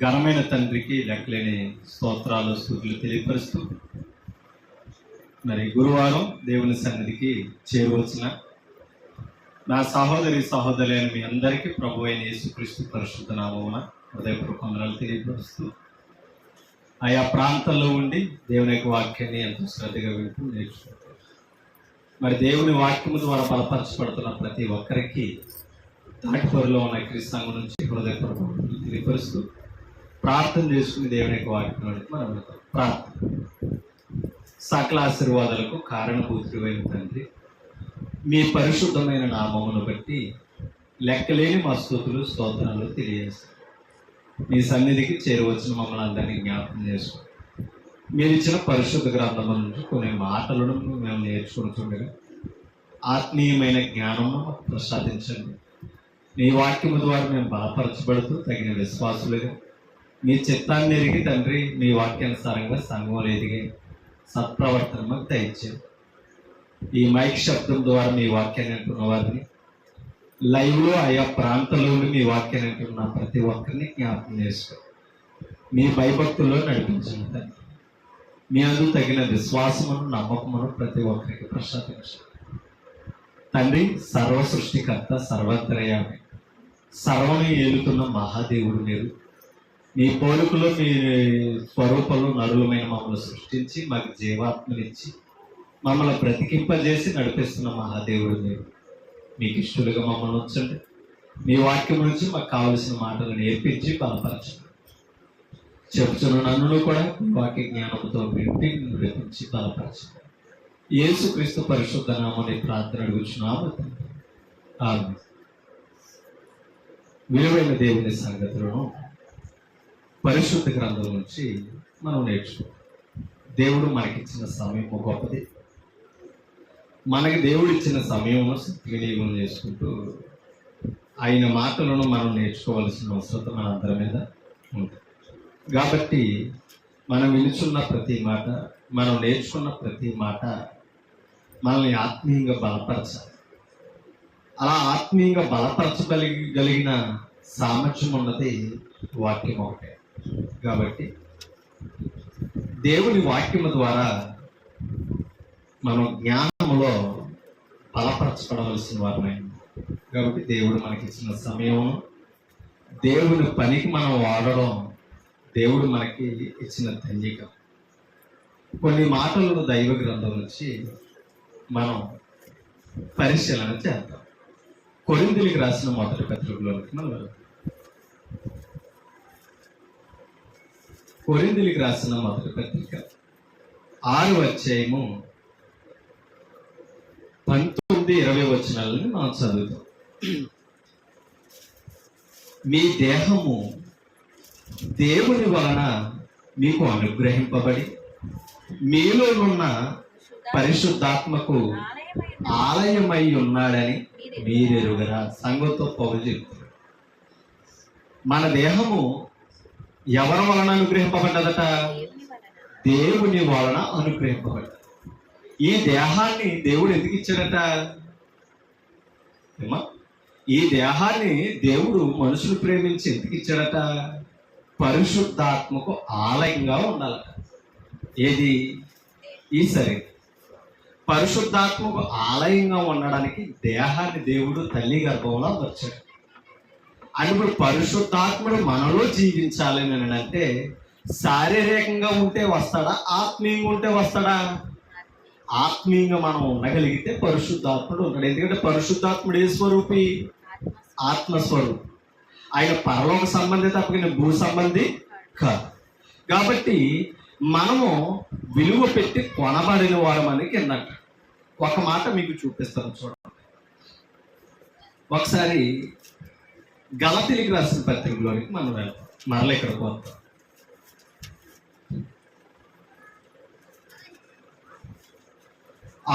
ఘనమైన తండ్రికి లెక్కలేని స్తోత్రాలు స్తుతులు తెలియపరుస్తూ మరి గురువారం దేవుని సన్నిధికి చేరవచ్చిన నా సహోదరి సహోదరులైన మీ అందరికీ ప్రభు అయిన యేసుక్రీస్తు పరిశుద్ధ నామమున హృదయపూర్వక వందనాలు తెలియపరుస్తూ ఆయా ప్రాంతాల్లో ఉండి దేవుని యొక్క వాక్యాన్ని ఎంతో శ్రద్ధగా వింటూ నేర్చుకుంటారు. మరి దేవుని వాక్యము ద్వారా బలపరచబడుతున్న ప్రతి ఒక్కరికి తాటిపూరిలో ఉన్న క్రీస్తు నుంచి హృదయపూర్వక తెలియపరుస్తూ ప్రార్థన చేసుకుని దేవుని యొక్క వాక్యంలోనికి మనం వెళ్తాం. ప్రార్థన. సకల ఆశీర్వాదాలకు కారణభూతుడైన తండ్రి, మీ పరిశుద్ధమైన నామమును బట్టి లెక్కలేని మా స్తుతులు స్తోత్రాలు తెలియజేస్తాం. మీ సన్నిధికి చేరవచ్చిన మమ్మల్ని అందరినీ జ్ఞాపకం చేసుకోండి. మీరు ఇచ్చిన పరిశుద్ధ గ్రంథం నుంచి కొన్ని మాటలను మేము నేర్చుకుంటుండగా ఆత్మీయమైన జ్ఞానము ప్రసాదించండి. మీ వాక్యము ద్వారా మేము బలపరచబడుతూ తగిన విశ్వాసులుగా మీ చిత్తాన్ని ఎరిగి తండ్రి మీ వాక్యానుసారంగా సంఘంలో ఎదిగే సత్ప్రవర్తన మాకు దయచేయండి. ఈ మైక్ శబ్దం ద్వారా మీ వాక్యాన్ని అంటున్న వారిని, లైవ్లో ఆయా ప్రాంతాల్లో మీ వాక్యాన్ని అంటున్న ప్రతి ఒక్కరిని జ్ఞాపకం చేసుకో. మీ భయభక్తుల్లో నడిపించండి. మీ అందు తగిన విశ్వాసమును నమ్మకమును ప్రతి ఒక్కరికి ప్రసాదించండి. తండ్రి, సర్వ సృష్టికర్త, సర్వంతర్యామి, సర్వని ఏలుతున్న మహాదేవుడు మీరు. మీ పోలికలో మీ స్వరూపంలో నరులమైన మమ్మల్ని సృష్టించి మాకు జీవాత్మనిచ్చి మమ్మల్ని బ్రతికింపజేసి నడిపిస్తున్న మహాదేవుడు మీరు. మీకు ఇష్టలుగా మమ్మల్ని ఉంచండి. మీ వాక్యం నుంచి మాకు కావలసిన మాటలు నేర్పించి బలపరచండి. చెప్తున్న నన్ను కూడా వాక్య జ్ఞానంతో వింటి నడిపించి బలపరచండి. యేసుక్రీస్తు పరిశుద్ధ నామమున ప్రార్థన అడుగుచున్నాము. ఆమేన్. విలువైన దేవుని సంగతులను పరిశుద్ధ గ్రంథం నుంచి మనం నేర్చుకోవాలి. దేవుడు మనకిచ్చిన సమయం గొప్పది. మనకి దేవుడు ఇచ్చిన సమయం వినియోగం చేసుకుంటూ ఆయన మాటలను మనం నేర్చుకోవాల్సిన అవసరం మన అందరి మీద ఉంది. కాబట్టి మనం వినుచున్న ప్రతి మాట, మనం నేర్చుకున్న ప్రతి మాట మనల్ని ఆత్మీయంగా బలపరచాలి. అలా ఆత్మీయంగా బలపరచగలిగిన సామర్థ్యం ఉన్నది వాక్యం ఒకటే. కాబట్టి దేవుని వాక్యము ద్వారా మనం జ్ఞానంలో బలపరచబడవలసిన వారమైంది. కాబట్టి దేవుడు మనకిచ్చిన సమయం, దేవుని పనికి మనం వాడడం దేవుడు మనకి ఇచ్చిన ధన్యత. కొన్ని మాటలను దైవ గ్రంథం నుంచి మనం పరిశీలన చేద్దాం. కొరింథీయులకు రాసిన మొదటి పత్రికలోనికి మనం వెళ్దాం. కొరింథీయులకు రాసిన మొదటి పత్రిక 6వ అధ్యాయము 19-20 వచనాలను మనం చదువుతాం. మీ దేహము దేవుని వలన మీకు అనుగ్రహింపబడి మీలో ఉన్న పరిశుద్ధాత్మకు ఆలయమై ఉన్నాడని మీరెరుగరా. సంఘంతో పౌలు చెప్తారు, మన దేహము ఎవరి వలన అనుగ్రహింపబడ్డదట? దేవుని వలన అనుగ్రహింపబడ్డది. ఈ దేహాన్ని దేవుడు ఎందుకు ఇచ్చాడట? ఈ దేహాన్ని దేవుడు మనుషులు ప్రేమించి ఎందుకు ఇచ్చాడట? పరిశుద్ధాత్మకు ఆలయంగా ఉండాలట. ఏది? ఈ శరీరం పరిశుద్ధాత్మకు ఆలయంగా ఉండడానికి దేహాన్ని దేవుడు తల్లి గర్భంలో వచ్చాడు. అని ఇప్పుడు పరిశుద్ధాత్ముడు మనలో జీవించాలని అంటే శారీరకంగా ఉంటే వస్తాడా? ఆత్మీయంగా ఉంటే వస్తాడా? ఆత్మీయంగా మనం ఉండగలిగితే పరిశుద్ధాత్ముడు ఉంటాడు. ఎందుకంటే పరిశుద్ధాత్ముడు ఏ స్వరూపి? ఆత్మస్వరూపి. ఆయన పరలోక సంబంధి తప్ప భూ సంబంధి కాదు. కాబట్టి మనము విలువ పెట్టి కొనబడిన వారమని కిందంట. ఒక మాట మీకు చూపిస్తాను చూడండి. ఒకసారి గలతీయులకు రాసిన పత్రికలోనికి మనం వెళ్తాం. మరల ఇక్కడికి వస్తాం.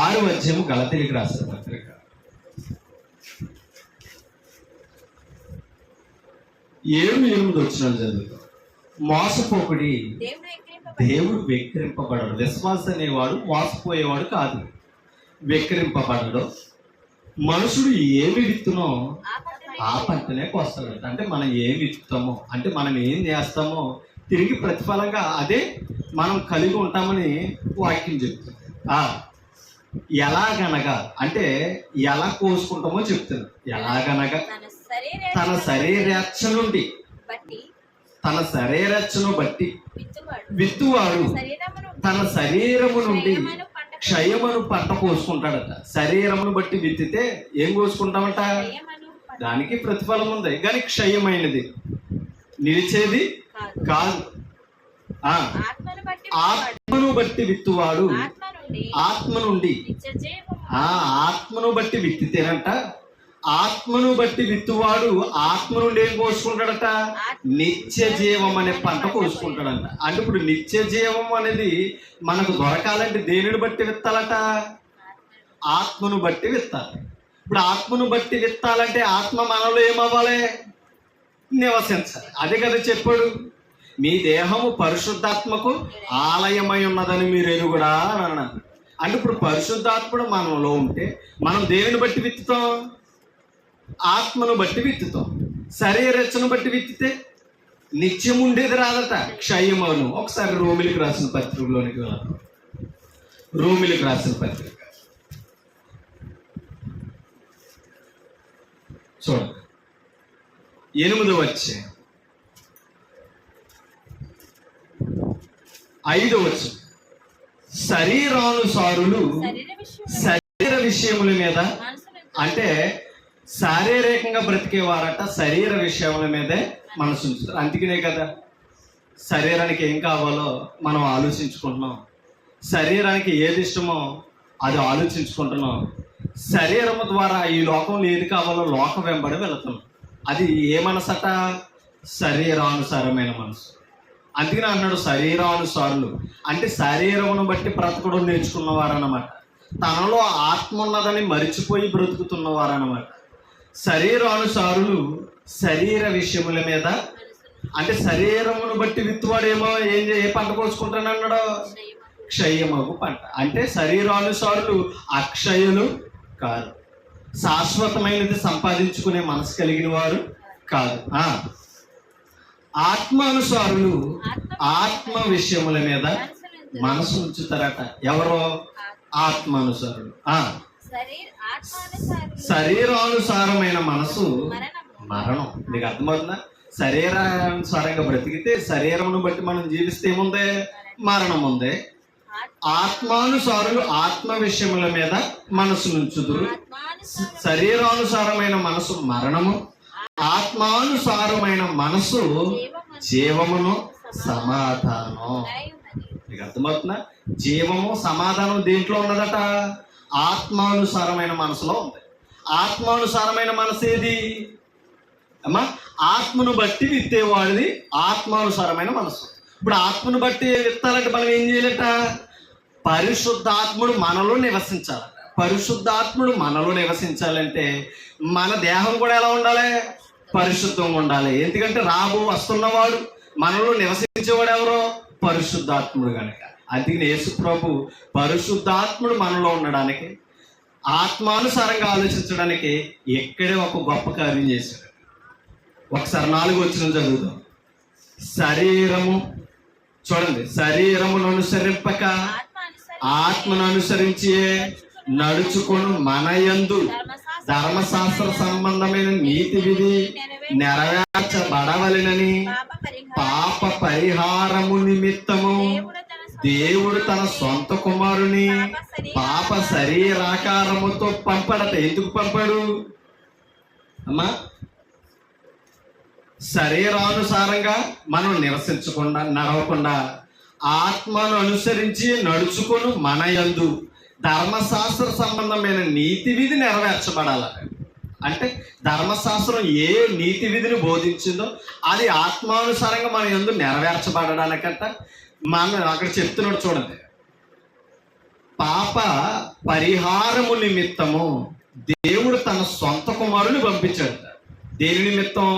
6వ అధ్యాయము గలతీయులకు రాసిన పత్రిక 7-8 వచనాలు చదువుతాం. మోసపోకుడి, దేవుడు వెక్కిరింపబడడు. విశ్వాస అనేవాడు మోసపోయేవాడు కాదు, వెక్కిరింపబడడు. మనుషుడు ఏమి విత్తునో ఆ పంటనే కోస్తాడంట. అంటే మనం ఏం విత్తుతామో, అంటే మనం ఏం చేస్తామో తిరిగి ప్రతిఫలంగా అదే మనం కలిగి ఉంటామని వాక్యం చెప్తుంది. ఎలాగనగా అంటే ఎలా కోసుకుంటామో చెప్తుంది. ఎలాగనగా తన శరీరేచ్ఛ నుండి, తన శరీరేచ్ఛను బట్టి విత్తువాడు తన శరీరము నుండి క్షయమును పంట కోసుకుంటాడట. శరీరమును బట్టి విత్తితే ఏం కోసుకుంటామట? దానికి ప్రతిఫలం ఉంది, కానీ క్షయమైనది, నిలిచేది కాదు. ఆత్మను బట్టి విత్తువాడు ఆత్మ నుండి, ఆత్మను బట్టి విత్తితేనంట. ఆత్మను బట్టి విత్తువాడు ఆత్మ నుండి ఏం కోసుకుంటాడట? నిత్య జీవం అనే పంట కోసుకుంటాడంట. అంటే ఇప్పుడు నిత్య జీవం అనేది మనకు దొరకాలంటే దేనిని బట్టి విత్తాలట? ఆత్మను బట్టి విత్తాలి. ఇప్పుడు ఆత్మను బట్టి విత్తాలంటే ఆత్మ మనలో ఏమవ్వాలి? నివసించాలి. అదే కదా చెప్పాడు, మీ దేహము పరిశుద్ధాత్మకు ఆలయమై ఉన్నదని మీరు ఎరుగుడా అని అన్నారు. అంటే ఇప్పుడు పరిశుద్ధాత్ముడు మనలో ఉంటే మనం దేనిని బట్టి విత్తుతాం? ఆత్మను బట్టి విత్తుతాం. శరీరచ్చను బట్టి విత్తితే నిత్యం ఉండేది రాదట, క్షయమను. ఒకసారి రోమిలికి రాసిన పత్రికలోనికి వెళ్ళాలి. రోమిలికి రాసిన పత్రిక చూడండి, 8వ అధ్యాయం 5వ వచనం. శరీరానుసారులు శరీర విషయముల మీద, అంటే శారీరకంగా బ్రతికేవారట శరీర విషయముల మీదే మనసు ఉంచుతారు. అందుకనే కదా శరీరానికి ఏం కావాలో మనం ఆలోచించుకుంటున్నాం, శరీరానికి ఏది ఇష్టమో అది ఆలోచించుకుంటున్నాం. శరీరము ద్వారా ఈ లోకంలో ఏది కావాలో లోకం వెంబడి వెళుతున్నాం. అది ఏ మనసట? శరీరానుసారమైన మనసు. అందుకని అన్నాడు శరీరానుసారులు అంటే శరీరమును బట్టి బ్రతకడం నేర్చుకున్నవారు అన్నమాట. తనలో ఆత్మ ఉన్నదని మరిచిపోయి బ్రతుకుతున్నవారు అన్నమాట. శరీరానుసారులు శరీర విషయముల మీద, అంటే శరీరమును బట్టి విత్తువాడేమో ఏ పంట కోసుకుంటానన్నాడో? క్షయమగు పంట. అంటే శరీరానుసారులు అక్షయులు కాదు, శాశ్వతమైనది సంపాదించుకునే మనసు కలిగిన వారు కాదు. ఆత్మానుసారులు ఆత్మ విషయముల మీద మనసు ఉంచుతారట. ఎవరో? ఆత్మానుసారులు. శరీరానుసారమైన మనసు మరణం. నీకు అర్థమవుతుందా? శరీరానుసారంగా బ్రతికితే శరీరమును బట్టి మనం జీవిస్తే ఏముంది? మరణం ఉంది. ఆత్మానుసారులు ఆత్మ విషయముల మీద మనసు నుంచుదురు. శరీరానుసారమైన మనసు మరణము, ఆత్మానుసారమైన మనసు జీవమును సమాధానం. నీకు అర్థమవుతుందా? జీవము సమాధానం దేంట్లో ఉన్నదట? ఆత్మానుసారమైన మనసులో ఉంది. ఆత్మానుసారమైన మనసు ఏది అమ్మా? ఆత్మను బట్టి విత్తేవాడిది ఆత్మానుసారమైన మనసు. ఇప్పుడు ఆత్మను బట్టి విత్తాలంటే మనం ఏం చేయాలట? పరిశుద్ధాత్ముడు మనలో నివసించాలట. పరిశుద్ధాత్ముడు మనలో నివసించాలంటే మన దేహం కూడా ఎలా ఉండాలి? పరిశుద్ధంగా ఉండాలి. ఎందుకంటే వస్తున్నవాడు మనలో నివసించేవాడు ఎవరో? పరిశుద్ధాత్ముడు కనుక. అందుకని యేసు ప్రభు పరిశుద్ధాత్ముడు మనలో ఉండడానికి, ఆత్మానుసారంగా ఆలోచించడానికి ఎక్కడే ఒక గొప్ప కార్యం చేశాడు. ఒకసారి 4వ వచనం చదువుదాం. శరీరము, చూడండి, శరీరమును అనుసరింపక ఆత్మను అనుసరించి నడుచుకొని మన యందు ధర్మశాస్త్ర సంబంధమైన నీతి విధి నెరవేర్చబడవలెనని పాప పరిహారము నిమిత్తము దేవుడు తన సొంత కుమారుని పాప శరీరాకారముతో పంపడట. ఎందుకు పంపాడు అమ్మా? శరీరానుసారంగా మనం నివసించకుండా, నడవకుండా ఆత్మను అనుసరించి నడుచుకొని మన యందు ధర్మశాస్త్ర సంబంధమైన నీతి విధి నెరవేర్చబడాలి. అంటే ధర్మశాస్త్రం ఏ నీతి విధిని బోధించిందో అది ఆత్మానుసారంగా మన యందు నెరవేర్చబడడానికంట మనం అక్కడ చెప్తున్నాడు. చూడండి, పాప పరిహారము నిమిత్తము దేవుడు తన సొంత కుమారుని పంపించాడు. దేని నిమిత్తం?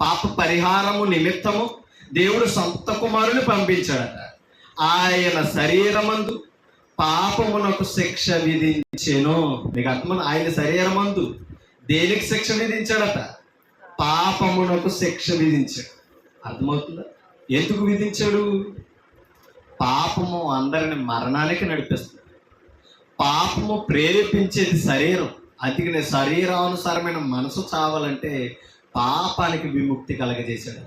పాప పరిహారము నిమిత్తము దేవుడు సొంత కుమారుని పంపించాడట. ఆయన శరీరమందు పాపమునకు శిక్ష విధించెను. మీకు అర్థం? ఆయన శరీరమందు దేనికి శిక్ష విధించాడట? పాపమునకు శిక్ష విధించాడు. అర్థమవుతుందా? ఎందుకు విధించాడు? పాపము అందరిని మరణానికి నడిపిస్తుంది. పాపము ప్రేరేపించేది శరీరం. అందుకనే శరీరానుసారమైన మనసు చావాలంటే పాపానికి విముక్తి కలగజేశాడు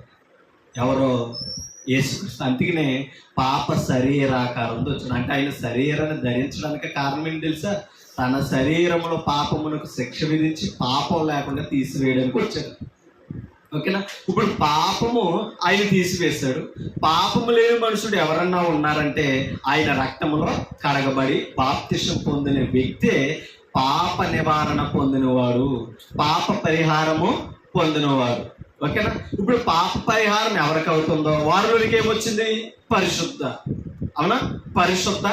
ఎవరో? యేసుక్రీస్తు. అందుకనే పాప శరీరాకారంతో వచ్చిన, అంటే ఆయన శరీరాన్ని ధరించడానికి కారణం ఏంటి తెలుసా? తన శరీరంలో పాపమునకు శిక్ష విధించి పాపం లేకుండా తీసివేయడానికి వచ్చాడు. ఓకేనా? ఇప్పుడు పాపము ఆయన తీసివేశాడు. పాపము లేని మనుషుడు ఎవరన్నా ఉన్నారంటే ఆయన రక్తములో కడగబడి బాప్తిసం పొందిన వ్యక్తే పాప నివారణ పొందినవాడు, పాప పరిహారము పొందినవాడు. ఓకేనా? ఇప్పుడు పాప పరిహారం ఎవరికి అవుతుందో వారిలోనికి ఏమొచ్చింది? పరిశుద్ధ. అవునా? పరిశుద్ధ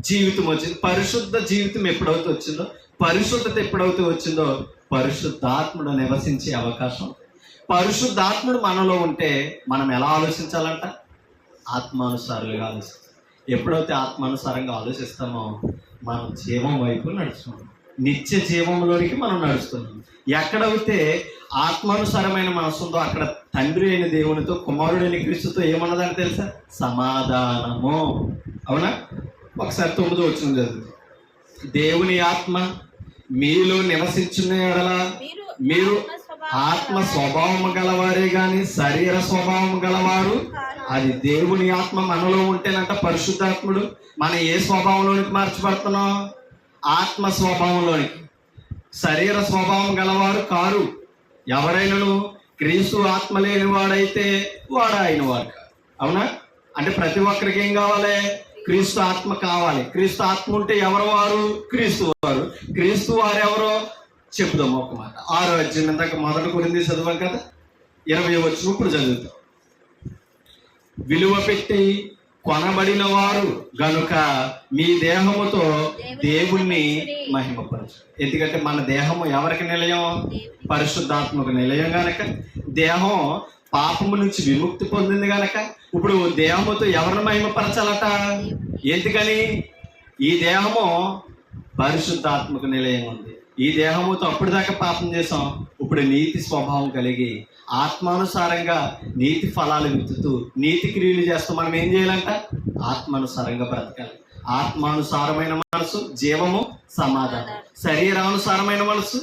జీవితం వచ్చింది. పరిశుద్ధ జీవితం ఎప్పుడైతే వచ్చిందో, పరిశుద్ధత ఎప్పుడైతే వచ్చిందో పరిశుద్ధాత్ముడు నివసించే అవకాశం. పరిశుద్ధాత్ముడు మనలో ఉంటే మనం ఎలా ఆలోచించాలంట? ఆత్మానుసారులుగా ఆలోచిస్తాం. ఎప్పుడైతే ఆత్మానుసారంగా ఆలోచిస్తామో మనం జీవం వైపు నడుస్తున్నాం, నిత్య జీవంలోనికి మనం నడుస్తున్నాం. ఎక్కడైతే ఆత్మానుసారమైన మనసు ఉందో అక్కడ తండ్రి అయిన దేవునితో, కుమారుడైన క్రీస్తుతో ఏమన్నదని తెలుసా? సమాధానము. అవునా? ఒకసారి 9వ వచనం చదువు. దేవుని ఆత్మ మీలో నివసించిన యెడల మీరు ఆత్మ స్వభావము గలవారే గాని శరీర స్వభావము గలవారు. అది దేవుని ఆత్మ మనలో ఉంటేనంట పరిశుద్ధాత్ముడు మనం ఏ స్వభావంలోనికి మార్చబడుతున్నాం? ఆత్మ స్వభావంలోనికి. శరీర స్వభావం గలవారు కారు. ఎవరైనాను క్రీస్తు ఆత్మ లేని వాడైతే వాడు ఆయన వాడు కాదు. అవునా? అంటే ప్రతి ఒక్కరికి ఏం కావాలి? క్రీస్తు ఆత్మ కావాలి. క్రీస్తు ఆత్మ ఉంటే ఎవరు వారు? క్రీస్తు వారు. క్రీస్తు వారు ఎవరో చెప్పుదాం ఒక మాట. 6వ అధ్యాయం ఇందాక 1 కొరింథీ చదివాం కదా, 20వ వచనం ఇప్పుడు చదువుతాం. విలువ పెట్టి కొనబడిన వారు గనుక మీ దేహముతో దేవుణ్ణి మహిమపరచు. ఎందుకంటే మన దేహము ఎవరికి నిలయం? పరిశుద్ధాత్మకు నిలయం గనక. దేహం పాపము నుంచి విముక్తి పొందింది గనక ఇప్పుడు దేహముతో ఎవరిని మహిమపరచాలట? ఎందుకని? ఈ దేహము పరిశుద్ధాత్మకు నిలయం ఉంది. ఈ దేహముతో అప్పటిదాకా పాపం చేసాం, ఇప్పుడు నీతి స్వభావం కలిగి ఆత్మానుసారంగా నీతి ఫలాలు విత్తుతూ నీతి క్రియలు చేస్తూ మనం ఏం చేయాలంట? ఆత్మానుసారంగా బ్రతకాలి. ఆత్మానుసారమైన మనసు జీవము, సమాధానం. శరీరానుసారమైన మనసు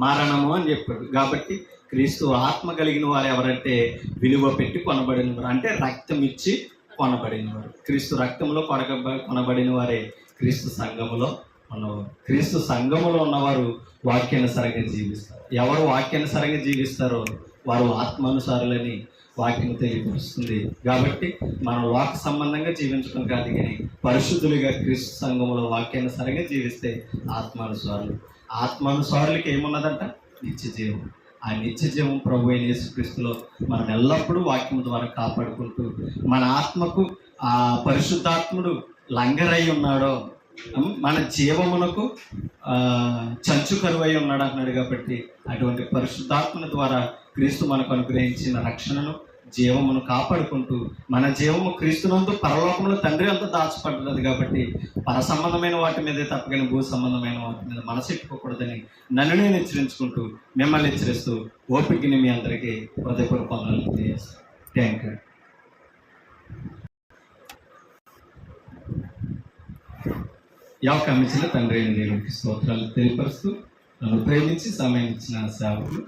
మరణము అని చెప్పాడు. కాబట్టి క్రీస్తు ఆత్మ కలిగిన వారు ఎవరంటే విలువ పెట్టి కొనబడిన వారు, అంటే రక్తం ఇచ్చి కొనబడిన వారు. క్రీస్తు రక్తంలో కొనబడిన వారే క్రీస్తు సంఘములో ఉన్నవారు. క్రీస్తు సంఘములో ఉన్నవారు వాక్యానుసారంగా జీవిస్తారు. ఎవరు వాక్యానుసారంగా జీవిస్తారో వారు ఆత్మానుసారులని వాక్యం తెలియపరుస్తుంది. కాబట్టి మనం లోక సంబంధంగా జీవించడం కాదు, కానీ పరిశుద్ధులుగా క్రీస్తు సంఘములో వాక్యానుసారంగా జీవిస్తే ఆత్మానుసారులు. ఆత్మానుసారులకి ఏమున్నదంట? నిత్య జీవం. ఆ నిత్య జీవం ప్రభు అయిన యేసుక్రీస్తులో మనం ఎల్లప్పుడూ వాక్యం ద్వారా కాపాడుకుంటూ మన ఆత్మకు ఆ పరిశుద్ధాత్ముడు లంగరై ఉన్నాడో, మన జీవమునకు చంచు కరువై ఉన్నాడు అంటున్నాడు. కాబట్టి అటువంటి పరిశుద్ధాత్మ ద్వారా క్రీస్తు మనకు అనుగ్రహించిన రక్షణను, జీవమును కాపాడుకుంటూ మన జీవము క్రీస్తునందు పరలోకంలో తండ్రి అంతా దాచిపడ్డది. కాబట్టి పర సంబంధమైన వాటి మీదే తప్పగానే భూ సంబంధమైన వాటి మీద మనసు ఎట్టుకోకూడదని నన్ను నేను హెచ్చరించుకుంటూ మిమ్మల్ని హెచ్చరిస్తూ ఓపికని మీ అందరికీ హృదయపూర్వక వందనాలు తెలియజేస్తాను. Thank you. ఈ అవకాశం ఇచ్చిన తండ్రి అయిన దేవునికి స్తోత్రాలు తెలియపరుస్తూ నన్ను ప్రేమించి సమయం ఇచ్చిన సేవకులు